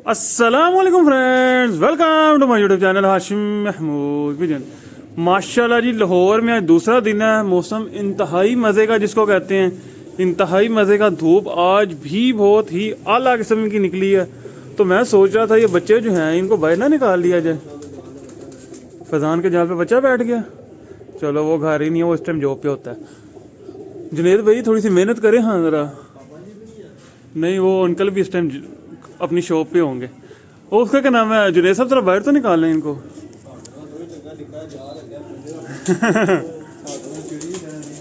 अस्सलाम वालेकुम friends, welcome to my YouTube channel Hashim Mahmood vision. माशाल्लाह जी, लाहौर में आज दूसरा दिन है। मौसम इंतहाई मज़े का जिसको कहते हैं, इंतहाई मज़े का। धूप आज भी बहुत ही आला किस्म की निकली है। तो मैं सोच रहा था ये बच्चे जो हैं इनको बाहर ना निकाल दिया जाए। फैज़ान के जहाँ पे बच्चा बैठ गया, चलो वो घर ही नहीं है, वो इस टाइम जॉब पे होता है। जुनेद भाई थोड़ी सी मेहनत करें। हाँ ज़रा नहीं, वो अंकल भी इस टाइम अपनी शॉप पे होंगे। वो उसका क्या नाम है, जुनेद साहब, थोड़ा बाहर तो निकाल लें इनको।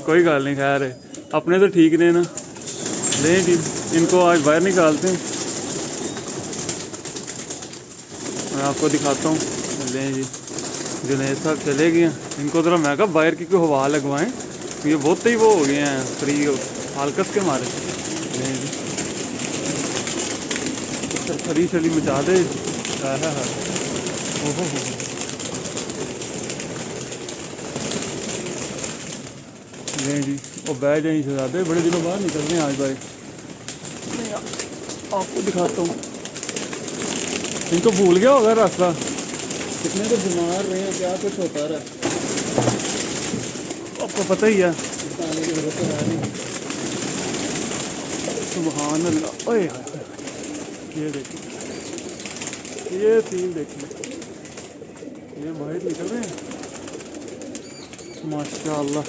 कोई गल नहीं, खैर है, अपने तो ठीक ने ना। ले जी, इनको आज बाहर निकालते हैं। मैं आपको दिखाता हूँ। ले जी, जुनेद साहब चले गए हैं। इनको ज़रा मैं कहा बाहर की कोई हवा लगवाएं, ये बहुत ही वो हो गए हैं फ्री हालकस के मारे। ले जी, खरी शली मचा दे। ओहो नहीं जी, वो बह जाए शहजादे, बड़े दिनों बाद निकल रहे हैं आज भाई। नहीं, आपको दिखाता हूँ। इनको भूल गया होगा रास्ता, कितने तो बीमार रहे हैं, क्या कुछ होता रहा, आपको पता ही है। बताने की जरूरत है नहीं। सुभान अल्लाह। ओए ये देखिए, ये सीन देखिए, ये बाहर निकल रहे हैं माशाल्लाह।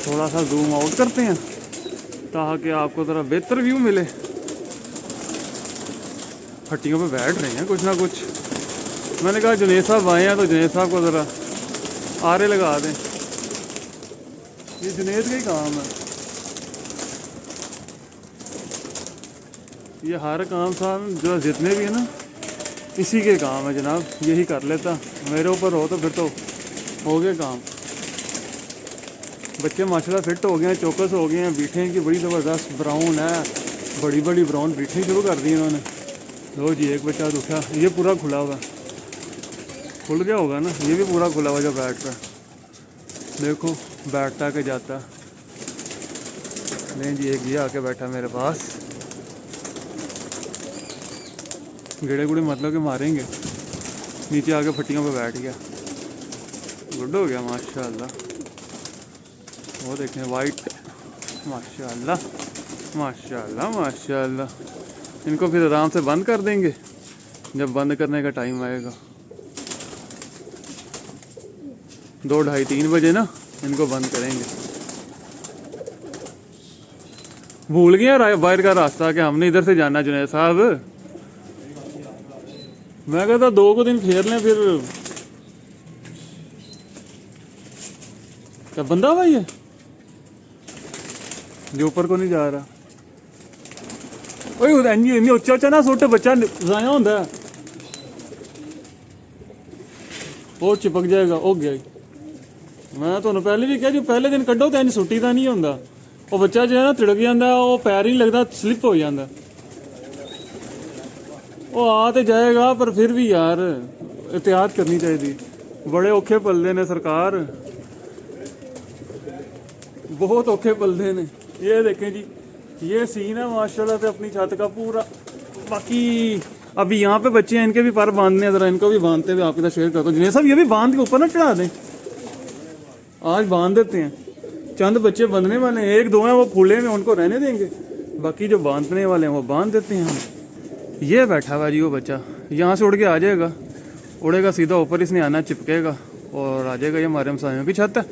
थोड़ा सा जूम आउट करते हैं ताकि आपको ज़रा बेहतर व्यू मिले। हट्टियों पे बैठ रहे हैं कुछ ना कुछ। मैंने कहा जुनेद साहब आए हैं तो जुनेद साहब को ज़रा आरे लगा दें। ये जुनेद का ही काम है, ये हर काम साहब जो जितने भी है ना, इसी के काम है जनाब। यही कर लेता, मेरे ऊपर हो तो फिर तो हो गया काम। बच्चे माशाल्लाह फिट हो गए हैं, चौकस हो गए हैं। बीठें की बड़ी ज़बरदस्त ब्राउन है, बड़ी बड़ी ब्राउन बीठें शुरू कर दी इन्होंने। लो जी, एक बच्चा उठा, ये पूरा खुला हुआ, खुल गया होगा ना, ये भी पूरा खुला हुआ जो बैठ रहा है। देखो बैठता के जाता। नहीं जी, एक ये आके बैठा मेरे पास। गेड़े गुड़े मतलब कि मारेंगे, नीचे आके फट्टियों पे बैठ गया। गुड हो गया माशाल्लाह। वो देखें वाइट, माशाल्लाह माशाल्लाह माशाल्लाह। इनको फिर आराम से बंद कर देंगे जब बंद करने का टाइम आएगा। 2, 2:30, 3 बजे ना इनको बंद करेंगे। भूल गया बाहर का रास्ता कि हमने इधर से जाना जुनेद साहब। मैं कहता 2 दिन फेर लें फिर। क्या बंदा भाई है जो ऊपर को नहीं जा रहा। ओए उच्चा उच्चा ना सुट, बच्चा जाया होंदा है, वो चिपक जाएगा। हो गया, मैं तो पहले भी कहा जो पहले दिन कड्डो तो इंज सुट्टी का नहीं होंदा। वो बच्चा जो है ना तिड़क जाता, वो पैर ही नहीं लगता, स्लिप हो जाता। वो आ तो जाएगा पर फिर भी यार एहतियात करनी चाहिए। बड़े औखे पलदे ने सरकार, बहुत औखे पलदे ने। ये देखें जी, ये सीन है माशाल्लाह से अपनी छत का पूरा। बाकी अभी यहाँ पे बच्चे हैं, इनके भी पर बांधने हैं, ज़रा इनको भी बांधते हुए आपके साथ शेयर करता हूँ। जिन्हें सब ये भी बांध के ऊपर ना चढ़ा दें, आज बांध देते हैं। चंद बच्चे बंधने वाले हैं, 1-2 हैं वो खुले में, उनको रहने देंगे। बाकी जो बांधने वाले हैं वो बांध देते हैं हम। ये बैठा हुआ जी वो बच्चा, यहाँ से उड़ के आ जाएगा, उड़ेगा सीधा ऊपर, इसने आना, चिपकेगा और आ जाएगा। ये हमारे हमसायों की छत है,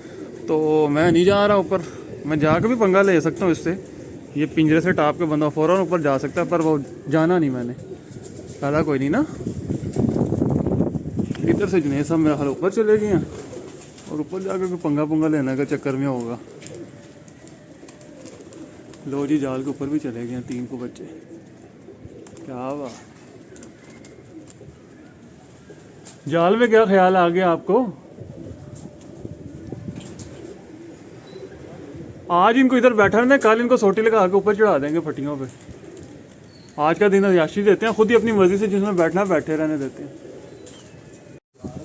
तो मैं नहीं जा रहा ऊपर। मैं जाकर भी पंगा ले सकता हूँ इससे, ये पिंजरे से टाप के बंदा फ़ौरन ऊपर जा सकता है, पर वो जाना नहीं मैंने। कहा कोई नहीं ना। इधर से जुनेद साहब मेरा हाल ऊपर चले गए हैं, और ऊपर जाकर कोई पंगा लेने का चक्कर में होगा। लो जी, जाल के ऊपर भी चले गए हैं 3 को बच्चे। क्या वाह, जाल में क्या ख्याल आ गया आपको? आज इनको इधर बैठा रहना, कल इनको सोटी लगा के ऊपर चढ़ा देंगे फटियों पे। आज का दिन अयाशी देते हैं, खुद ही अपनी मर्जी से जिसमें बैठना बैठे रहने देते हैं।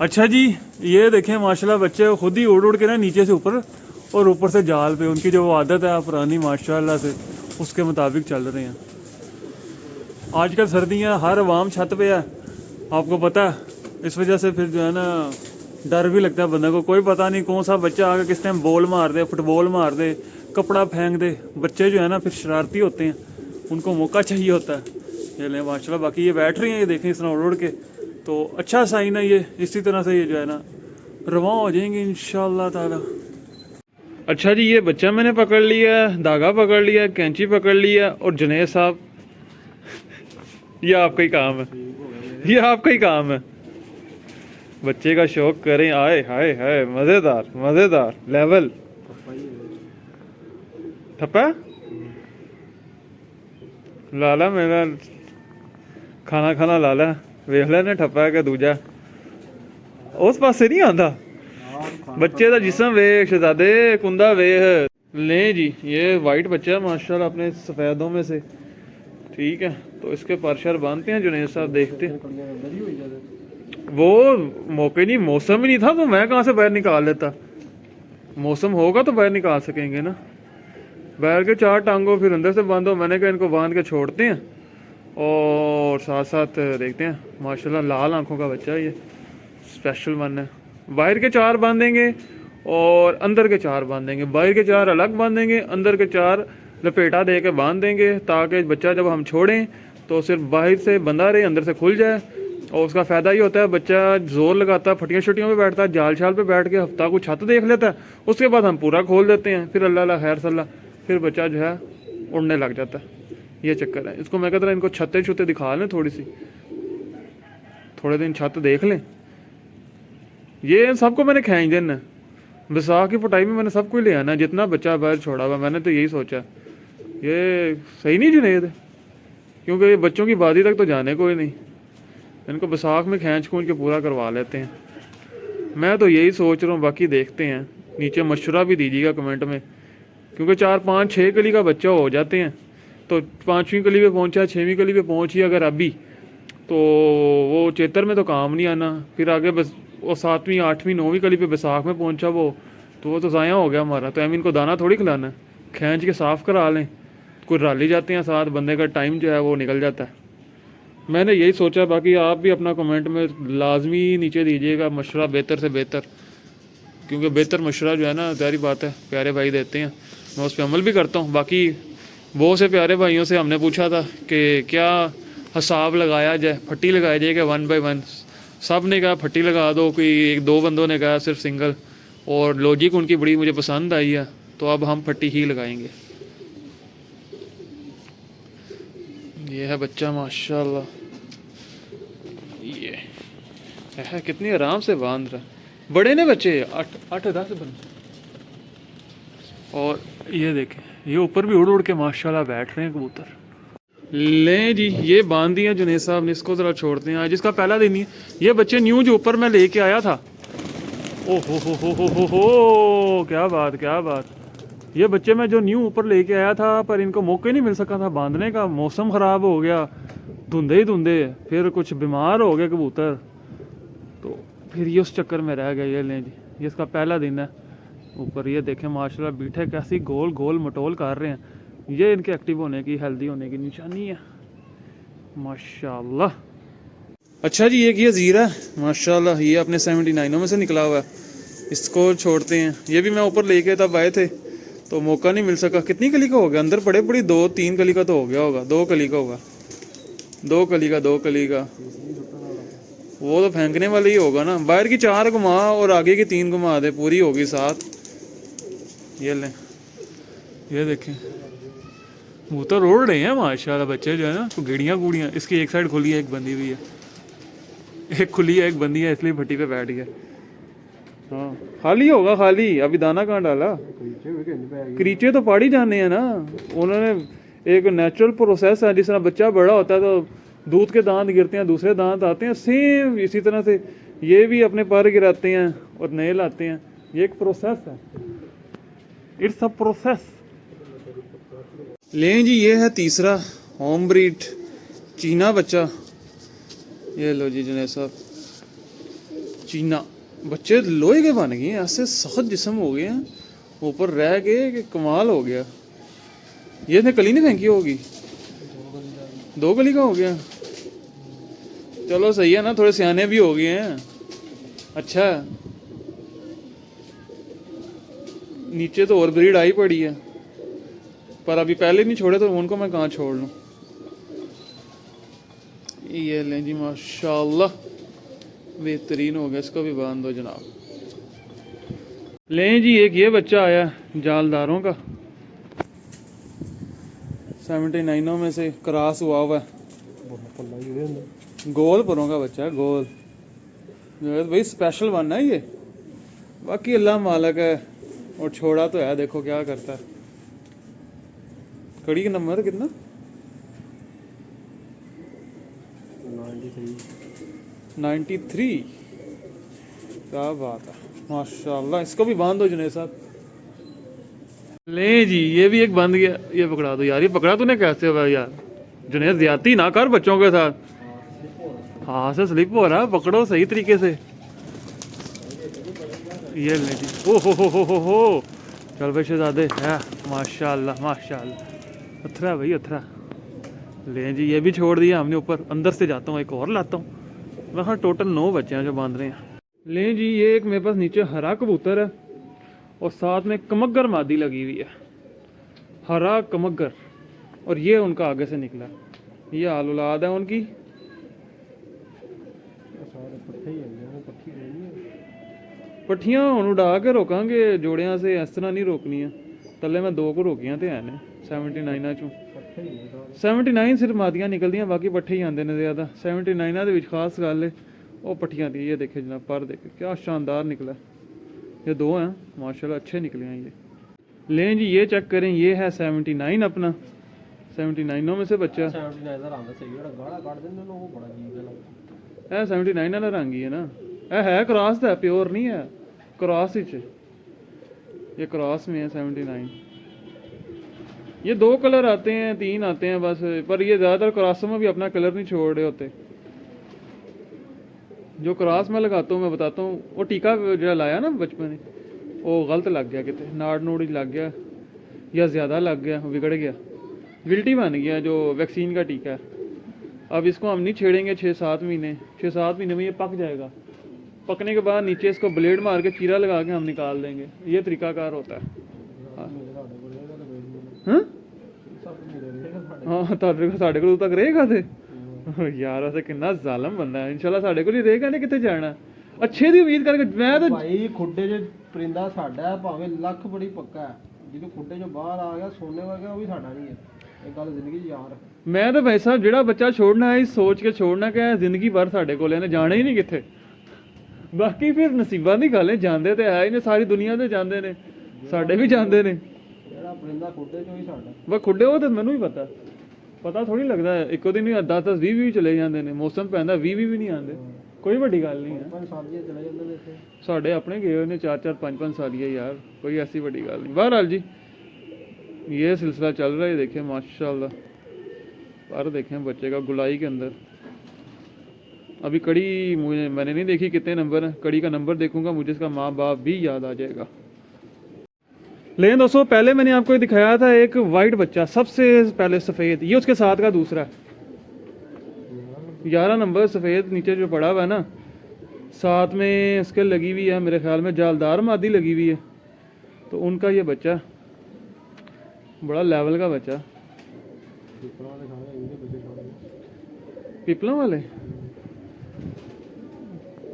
अच्छा जी, ये देखें माशाल्लाह बच्चे खुद ही उड़ के ना नीचे से ऊपर और ऊपर से जाल पे, उनकी जो आदत है पुरानी माशाल्लाह से, उसके मुताबिक चल रहे हैं। आजकल सर्दियाँ हर आवाम छत पे है, आपको पता है। इस वजह से फिर जो है ना डर भी लगता है बंदे को, कोई पता नहीं कौन सा बच्चा आगे किस टाइम बॉल मार दे, फुटबॉल मार दे, कपड़ा फेंक दे। बच्चे जो है ना फिर शरारती होते हैं, उनको मौका चाहिए होता है। ये लें माशाल्लाह, बाकी ये बैठ रही हैं, ये देखें इस तरह उड़ के, तो अच्छा साइन है ये। इसी तरह से ये जो है ना रवां हो जाएंगे इंशाल्लाह ताला। अच्छा जी, ये बच्चा मैंने पकड़ लिया, धागा पकड़ लिया, कैंची पकड़ लिया, और जुनैद साहब ये आपका ही काम है, ये आपका ही काम है। बच्चे का शौक करें, आए हाय हाय, मजेदार मजेदार लेवल। ठप्पा लाला मेरा खाना खाना लाला वेख लेने ठप्पा है कि दूजा उस पासे नहीं आंदा। बच्चे का जिसम वेख शहजादे, कुंदा वेख ले जी। ये वाइट बच्चा है माशाल्लाह, अपने सफेदों में से, ठीक है। तो इसके परशर बांधते हैं जुनैद साहब, देखते हैं। वो मौके नहीं, मौसम ही नहीं था, तो मैं कहाँ से बाहर निकाल लेता। मौसम होगा तो बाहर निकाल सकेंगे ना। बैल के 4 टांगों फिर अंदर से बांधो, मैंने कहा इनको बांध के छोड़ते हैं और साथ साथ देखते हैं। माशाल्लाह लाल आंखों का बच्चा है ये, स्पेशल वन है। बाहर के 4 बांधेंगे और अंदर के 4 बांधेंगे। बाहर के 4 अलग बांधेंगे, अंदर के 4 लपेटा दे के बांध देंगे, ताकि बच्चा जब हम छोड़ें तो सिर्फ बाहर से बंधा रहे, अंदर से खुल जाए। और उसका फ़ायदा ये होता है, बच्चा जोर लगाता है, फटियाँ शटियों पे बैठता है, जाल छाल पे बैठ के हफ्ता को छत देख लेता है। उसके बाद हम पूरा खोल देते हैं, फिर अल्लाह खैर सल्ला, फिर बच्चा जो है उड़ने लग जाता है। ये चक्कर है। इसको मैं कहता रहा इनको छतें छुते दिखा लें थोड़ी सी, थोड़े दिन छत देख लें। ये सबको मैंने खींच देना, बैसाख की पटाई में मैंने सबको ले आना, जितना बच्चा बाहर छोड़ा हुआ। मैंने तो यही सोचा, ये सही नहीं जुनैद, क्योंकि ये बच्चों की बादी तक तो जाने कोई नहीं। इनको बैसाख में खींच खूंच के पूरा करवा लेते हैं। मैं तो यही सोच रहा हूँ, बाकी देखते हैं। नीचे मशवरा भी दीजिएगा कमेंट में, क्योंकि 4 5 6 कली का बच्चा हो जाते हैं, तो 5वीं कली पे पहुंचा, 6वीं कली पे पहुंची अगर अभी, तो वो चेतर में तो काम नहीं आना। फिर आगे बस वो 7वीं 8वीं 9वीं कली पे बैसाख में पहुंचा वो तो ज़ाया हो गया हमारा। तो इनको दाना थोड़ी खिलाना है, खींच के साफ़ करा लें, कोई राली जाते हैं साथ, बंदे का टाइम जो है वो निकल जाता है। मैंने यही सोचा। बाकी आप भी अपना कमेंट में लाजमी नीचे दीजिएगा मशवरा, बेहतर से बेहतर, क्योंकि बेहतर मशवरा जो है ना, जारी बात है प्यारे भाई देते हैं, मैं उस पर अमल भी करता हूँ। बाकी बहुत से प्यारे भाइयों से हमने पूछा था कि क्या हिसाब लगाया जाए, फट्टी लगाई जाए क्या 1 बाय 1। सब ने कहा फट्टी लगा दो, कोई 1-2 बंदों ने कहा सिर्फ सिंगल, और लॉजिक उनकी बड़ी मुझे पसंद आई है, तो अब हम फट्टी ही लगाएंगे। ये है बच्चा माशाल्लाह, ये है कितनी आराम से बांध रहा है। बड़े ने बच्चे 8-10 बंदे, और ये देखें ये ऊपर भी उड़ उड़ के माशाल्लाह बैठ रहे हैं कबूतर। लें जी, ये बांध दिया जुनैद साहब ने, इसको ज़रा छोड़ते हैं। आज इसका पहला दिन ही है। ये बच्चे न्यू जो ऊपर मैं लेके आया था, ओ हो, क्या बात क्या बात। ये बच्चे मैं जो न्यू ऊपर लेके आया था, पर इनको मौका ही नहीं मिल सका था बांधने का। मौसम ख़राब हो गया, धुंधे ही धुंधे, फिर कुछ बीमार हो गए कबूतर, तो फिर ये उस चक्कर में रह गया। ये लें जी, ये इसका पहला दिन है ऊपर। ये देखें माशाल्लाह बीठे कैसी गोल गोल मटोल कर रहे हैं। ये इनके एक्टिव होने की, हेल्दी होने की निशानी है माशाल्लाह। अच्छा जी, एक ये ज़ीरा है माशाल्लाह, ये अपने 79 में से निकला हुआ है। इसको छोड़ते हैं। ये भी मैं ऊपर लेके तब आए थे, तो मौका नहीं मिल सका। कितनी कली का हो गया अंदर पड़े पड़ी? 2-3 कली का तो हो गया होगा, 2 कली का होगा, 2 कली का। वो तो फेंकने वाला ही होगा ना। बाहर की 4 घुमा और आगे की 3 घुमा दे, पूरी होगी 7। ये लें, ये देखें कबूतर उड़ रहे हैं माशाल्लाह बच्चे जो है ना। तो गिड़ियाँ इसकी एक साइड खुली है, एक बंदी हुई है, एक खुली है एक बंदी है, इसलिए भट्टी पे बैठ गया। हाँ खाली होगा, खाली। अभी दाना कहाँ डाला? क्रीचे तो पाड़ी जाने हैं ना। उन्होंने एक नेचुरल प्रोसेस है, जिस तरह बच्चा बड़ा होता है तो दूध के दांत गिरते हैं, दूसरे दांत आते हैं, सेम इसी तरह से ये भी अपने पर गिराते हैं और नए लाते हैं। ये एक प्रोसेस है, इट्स अ प्रोसेस। लें जी, ये है तीसरा होम ब्रीड चीना बच्चा। ये लो जी जुनैद साहब, चीना बच्चे लोहे के बन गए हैं, ऐसे सख्त जिस्म हो गए हैं, ऊपर रह गए कि कमाल हो गया। ये इसने कली नहीं फेंकी होगी, 2 कली का हो गया, चलो सही है ना, थोड़े सियाने भी हो गए हैं। अच्छा नीचे तो और ब्रीड आई पड़ी है, पर अभी पहले नहीं छोड़े तो उनको मैं कहाँ छोड़ लूँ। ये लें जी माशाल्लाह बेहतरीन हो गया, इसको भी बांध दो जनाब। लें जी एक ये बच्चा आया जालदारों का, 79 में से क्रॉस हुआ है, गोल परों का बच्चा है, गोल भाई स्पेशल वन है ये। बाकी अल्लाह मालिक है, और छोड़ा तो है, देखो क्या करता है। कड़ी का नंबर कितना 93। क्या बात है माशाल्लाह, इसको भी बांध दो जुनेद साहब। ले जी ये भी एक बंद गया, ये पकड़ा दो यार। ये पकड़ा तूने कैसे हुआ यार? जुनेद ज्यादती ना कर बच्चों के साथ, हाँ से स्लिप हो रहा है, पकड़ो सही तरीके से। ये ले जी, ओ हो चल भाई शहजादे है, माशाल्लाह माशाल्लाह, अथरा भाई अथरा। ले जी ये भी छोड़ दिया हमने ऊपर, अंदर से जाता हूँ एक और लाता हूँ। वहाँ टोटल 9 बच्चे हैं जो बांध रहे हैं। ले जी ये एक मेरे पास नीचे हरा कबूतर है, और साथ में कमग्गर मादी लगी हुई है, हरा कमग्गर, और ये उनका आगे से निकला, ये हाल औलाद है उनकी। पट्ठियां हुण उड़ा के रोकांगे जोड़ियां से, इस तरह नहीं रोकनी है। तले मैं 2 को रोकियां ते हैं 79 चों। 79 सिर्फ मादियां निकलदियां, बाकी पट्ठे ही आंदे ने ज़्यादा। 79 दे विच खास गल है वो पट्ठियां दी। ये देखे जनाब, पर देखे क्या शानदार निकला। ये 2 हैं माशाल्लाह, अच्छे निकले हैं ये। लें जी ये चेक करें, ये है 79 अपना, 79 में से बच्चा। 79 वाला रंग ही है ना, है क्रॉस का, प्योर नहीं है, क्रॉस ही ये क्रॉस में है 79। ये 2 कलर आते हैं 3 आते हैं बस, पर ये ज़्यादातर क्रॉसों में भी अपना कलर नहीं छोड़ रहे होते। जो क्रॉस में लगाता हूँ मैं बताता हूँ, वो टीका जो लाया ना बचपन में, वो गलत लग गया, कितने नाड़ नूड़ लग गया या ज़्यादा लग गया, बिगड़ गया, गिल्टी बन गया जो वैक्सीन का टीका है। अब इसको हम नहीं छेड़ेंगे 6-7 महीने, 6-7 महीने में ये पक जाएगा। पकने के बाद नीचे इसको ब्लेड मार के चीरा लगा के हम निकाल देंगे, ये तरीकाकार होता है। हाँ साढ़े को तक रहेगा थे यार, वैसे कितना जालम बंदा है। इंशाल्लाह साढ़े को ही रहेगा नहीं, कितने जाना अच्छे दी उम्मीद करके। मैं तो भाई खुड्डे जो परिंदा साडा है, भावे लख बड़ी पक्का है, जो खुड्डे जो बाहर आ गया सोने वर्गा वो भी साडा नहीं है। एक गल जिंदगी यार, मैं तो भाई साहब जेड़ा बच्चा छोड़ना है सोच के छोड़ना कि जिंदगी भर साडे को लेने जाना ही नहीं किथे। बाकी फिर नसीबां दी गल है, जांदे ते है ही ने, सारी दुनिया ते जांदे ने, साडे भी जांदे ने। जेड़ा परिंदा खुड्डे चो ही साडा बस खुड्डे वो तो मैनू ही पता थोड़ी लगता है। एक दिन 10-10 20 भी चले जाते हैं, मौसम पैंदा 20 भी नहीं आते, कोई बड़ी गल नहीं है। साढ़े अपने गए ने 4-4 5-5 सालिए यार, कोई ऐसी बड़ी गल नहीं। बहरहाल जी ये सिलसिला चल रहा है, देखें माशाल्लाह। पर देखें बच्चे का गुलाई के अंदर। अभी कड़ी मुझे मैंने नहीं देखी कितने नंबर है, कड़ी का नंबर देखूंगा मुझे इसका माँ बाप भी याद आ जाएगा। लेकिन दोस्तों पहले मैंने आपको दिखाया था एक वाइट बच्चा, सबसे पहले सफ़ेद, ये उसके साथ का दूसरा है। 11 नंबर सफ़ेद नीचे जो पड़ा हुआ है ना, साथ में उसके लगी हुई है मेरे ख्याल में जालदार मादी लगी हुई है, तो उनका ये बच्चा बड़ा लेवल का बच्चा। पिपलों वाले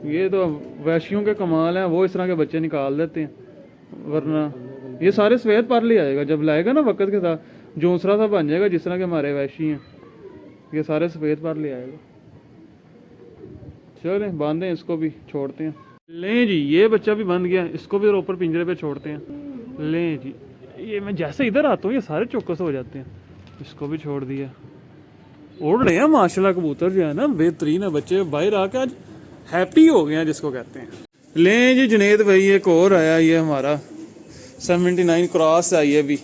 ये तो वैश्यों के कमाल हैं, वो इस तरह के बच्चे निकाल देते हैं, वरना ये सारे सफ़ेद पर ले आएगा जब लाएगा ना वक्त के साथ, जोसरा सा बन जाएगा जिस तरह के हमारे वैशी हैं, ये सारे सफ़ेद पर ले आएगा। चले बांधें इसको भी, छोड़ते हैं। लें जी ये बच्चा भी बंद गया, इसको भी ऊपर पिंजरे पे छोड़ते हैं। लें जी ये मैं जैसे इधर आता हूँ ये सारे चौकस हो जाते हैं, इसको भी छोड़ दिया। उड़ रहे हैं माशाल्लाह कबूतर जो है ना, बेहतरीन है बच्चे, बाहर आके आज हैप्पी हो गए हैं जिसको कहते हैं। लें जी जुनेद भाई एक और आया, ये हमारा 79 क्रॉस है, ये भी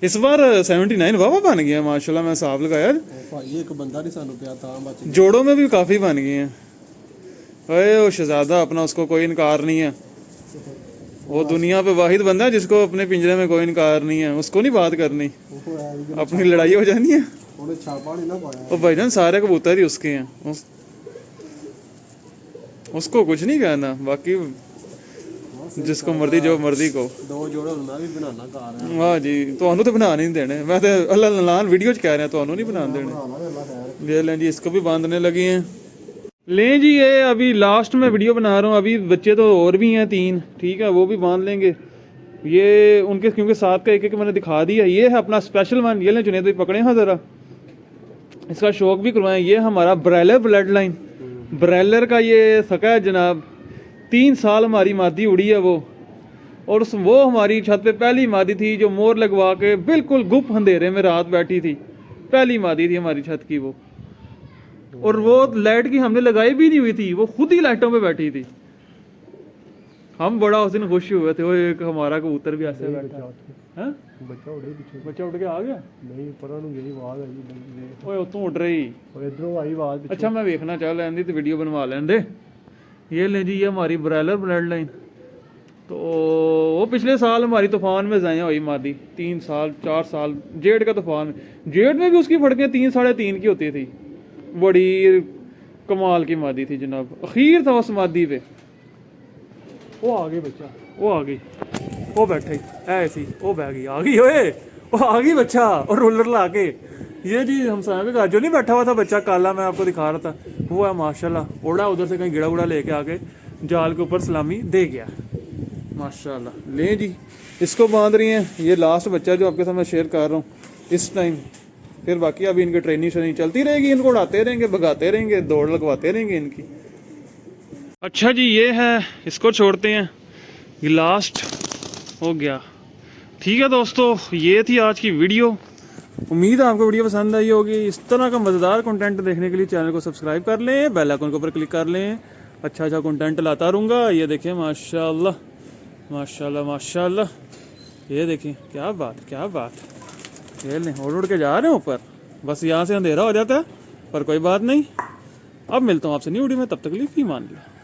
इस बार 79 वाह बन गया माशाल्लाह। मैं हिसाब लगाया भाई एक बंदा नहीं सानू पिया था बच, जोड़ों में भी काफ़ी बन गए हैं। अरे वो शहजादा अपना, उसको कोई इनकार नहीं है, वो दुनिया पे वाहिद बंदा है जिसको अपने पिंजरे में कोई इनकार नहीं है, उसको नहीं बात करनी, अपनी लड़ाई हो जानी है। छापा नहीं ना पाया। ओ भाईजान सारे कबूतर ही उसके हैं, उसको कुछ नहीं कहना, बाकी जिसको मर्जी जो मर्जी को। दो जोड़े मैं भी बनाना घर है। वाह जी, ਤੁਹਾਨੂੰ ਤੇ ਬਣਾ ਨਹੀਂ देने, मैं तो अल्लाह लान वीडियो च कह रहा ਤੁਹਾਨੂੰ नहीं बना देने। ले लें जी, इसको भी बांधने लगे हैं। लें जी, ये अभी लास्ट में वीडियो बना रहा हूँ, अभी बच्चे तो और भी हैं 3, ठीक है, वो भी बांध लेंगे ये उनके, क्योंकि साथ का एक एक मैंने दिखा दिया। ये है अपना स्पेशल वन, ये लें जुनेद भाई पकड़े हाँ ज़रा, इसका शौक भी करवाएं। ये हमारा ब्रेलर ब्लड लाइन, ब्रेलर का ये सका है जनाब, 3 साल हमारी मादी उड़ी है वो, और वो हमारी छत पे पहली मादी थी जो मोर लगवा के बिल्कुल गुप अंधेरे में रात बैठी थी, पहली मादी थी हमारी छत की वो, और वो लाइट की हमने लगाई भी नहीं हुई थी, वो खुद ही लाइटों पे बैठी थी। हम बड़ा उस दिन खुश हुए थे, वो एक हमारा कबूतर भी ऐसे बैठा है। बच्चा उड़े पीछे, बच्चा उठ के आ गया नहीं पता नहीं गई आवाज आई, ओए उतों उड़ रही, इधरों आई आवाज। अच्छा मैं देखना चाह लेंदी तो वीडियो बनवा लेंदे। ये ले जी, ये हमारी ब्रेलर ब्लड लाइन, तो वो पिछले साल हमारी तूफान में ज़ाया हुई मादी, 3 साल 4 साल जेठ का तूफान, जेठ में भी उसकी फड़कें 3 साढ़े 3 की होती थी, बड़ी कमाल की मादी थी जनाब। अखीर था उस मादी पे, वो आ गई बच्चा, वो आ गई, वो बैठे ऐसी, वो बह गई, आ गई ओए, वो आ गई बच्चा, और रोलर ला के। ये जी हम साहब का जो नहीं बैठा हुआ था बच्चा काला, मैं आपको दिखा रहा था, वो है माशाल्लाह, उड़ा उधर से कहीं गिड़ा उड़ा लेके आके जाल के ऊपर सलामी दे गया माशाल्लाह। ले जी, इसको बांध रही हैं, ये लास्ट बच्चा जो आपके साथ मैं शेयर कर रहा हूँ इस टाइम, फिर बाकी अभी इनकी ट्रेनिंग श्रेनिंग चलती रहेगी, इनको उड़ाते रहेंगे, भगाते रहेंगे, दौड़ लगवाते रहेंगे इनकी। अच्छा जी, ये है, इसको छोड़ते हैं, ये लास्ट हो गया। ठीक है दोस्तों, ये थी आज की वीडियो, उम्मीद है आपको वीडियो पसंद आई होगी। इस तरह का मज़ेदार कंटेंट देखने के लिए चैनल को सब्सक्राइब कर लें, बेल आइकन के ऊपर क्लिक कर लें, अच्छा अच्छा कंटेंट लाता रहूँगा। ये देखें माशाल्लाह माशाल्लाह माशाल्लाह, ये देखें क्या बात क्या बात, ये लें उड़ उड़ के जा रहे हैं ऊपर, बस यहाँ से अंधेरा हो जाता है, पर कोई बात नहीं। अब मिलता हूँ आपसे न्यू वीडियो में, तब तक के लिए फी मान लिया।